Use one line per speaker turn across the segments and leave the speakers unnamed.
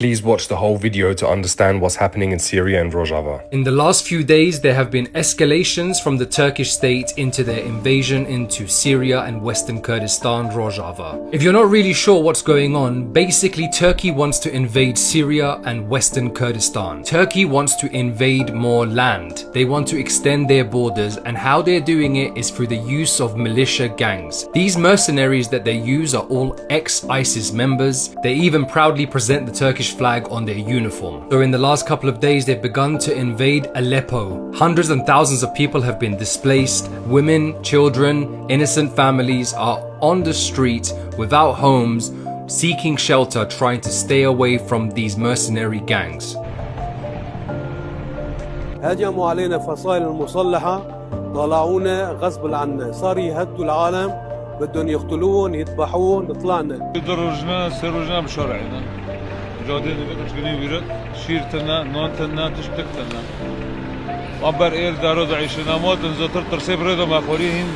Please watch the whole video to understand what's happening in Syria and Rojava.
In the last few days, there have been escalations from the Turkish state into their invasion into Syria and Western Kurdistan, Rojava. If you're not really sure what's going on, basically Turkey wants to invade Syria and Western Kurdistan. Turkey wants to invade more land. They want to extend their borders, and how they're doing it is through the use of militia gangs. These mercenaries that they use are all ex-ISIS members. They even proudly present the Turkish flag on their uniform. So in the last couple of days, they've begun to invade Aleppo. Hundreds and thousands of people have been displaced. Women, children, innocent families are on the street without homes, seeking shelter, trying to stay away from these mercenary gangs.
هجموا علينا فصائل المسلحة، طلعونا غصب عنا، صار يهدوا العالم، بدهم يقتلوهم يذبحوهم، طلعنا.
يدرجنا سرجنا بشرعنا. جادين بتشكني ويرد شيرتنا نونتنا تشتكتنا. وبر إير دارو دعيشنا موت نزتر ترسيب ريدو ما خوريهن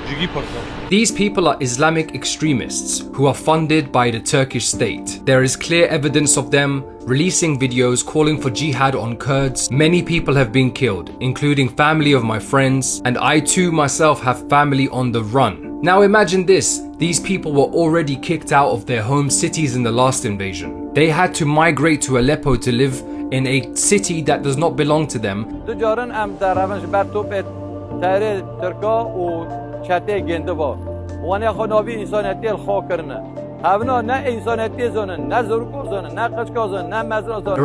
جيجي برتا.
These people are Islamic extremists who are funded by the Turkish state. There is clear evidence of them releasing videos calling for jihad on Kurds. Many people have been killed, including family of my friends, and I too myself have family on the run. Now imagine this, these people were already kicked out of their home cities in the last invasion. They had to migrate to Aleppo to live in a city that does not belong to them. There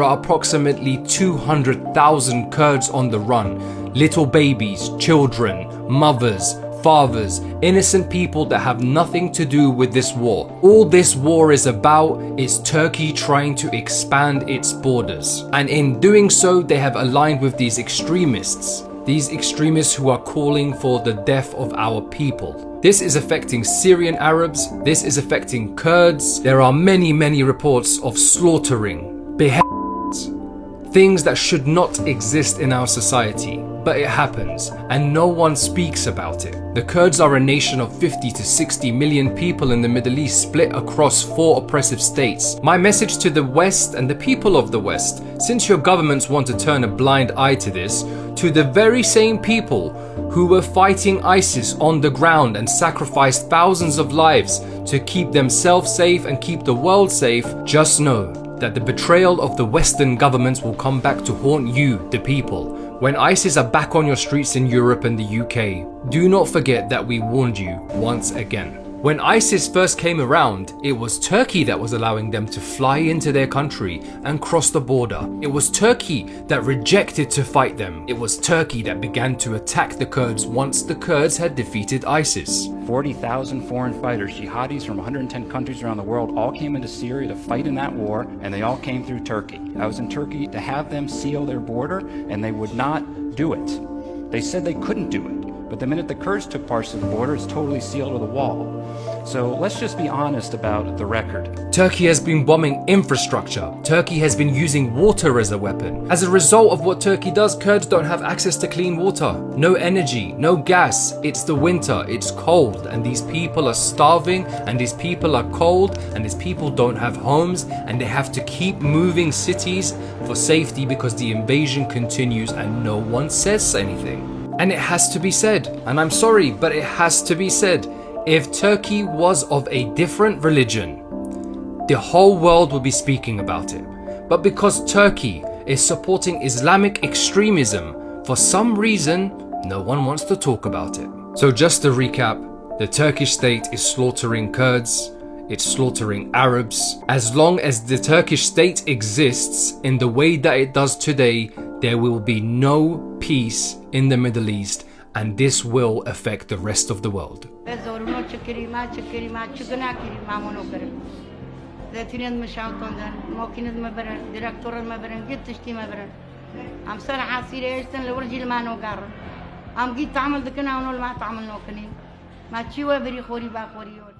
are approximately 200,000 Kurds on the run. Little babies, children, mothers, fathers, innocent people that have nothing to do with this war. All this war is about is Turkey trying to expand its borders. And in doing so, they have aligned with these extremists. These extremists who are calling for the death of our people. This is affecting Syrian Arabs. This is affecting Kurds. There are many reports of slaughtering, beheadings, things that should not exist in our society. But it happens, and no one speaks about it. The Kurds are a nation of 50 to 60 million people in the Middle East, split across 4 oppressive states. My message to the West and the people of the West, since your governments want to turn a blind eye to this, to the very same people who were fighting ISIS on the ground and sacrificed thousands of lives to keep themselves safe and keep the world safe, just know that the betrayal of the Western governments will come back to haunt you, the people. When ISIS are back on your streets in Europe and the UK, do not forget that we warned you once again. When ISIS first came around, it was Turkey that was allowing them to fly into their country and cross the border. It was Turkey that rejected to fight them. It was Turkey that began to attack the Kurds once the Kurds had defeated ISIS.
40,000 foreign fighters, jihadis from 110 countries around the world, all came into Syria to fight in that war, and they all came through Turkey. I was in Turkey to have them seal their border, and they would not do it. They said they couldn't do it. But the minute the Kurds took parts of the border, it's totally sealed with a wall. So let's just be honest about the record.
Turkey has been bombing infrastructure. Turkey has been using water as a weapon. As a result of what Turkey does, Kurds don't have access to clean water. No energy, no gas. It's the winter, it's cold, and these people are starving, and these people are cold, and these people don't have homes, and they have to keep moving cities for safety because the invasion continues and no one says anything. And it has to be said, and I'm sorry, but it has to be said, if Turkey was of a different religion, the whole world would be speaking about it. But because Turkey is supporting Islamic extremism, for some reason, no one wants to talk about it. So just to recap, the Turkish state is slaughtering Kurds, it's slaughtering Arabs. As long as the Turkish state exists in the way that it does today, there will be no peace in the Middle East, and this will affect the rest of the world.
ما تشوى بري خوري با خوريون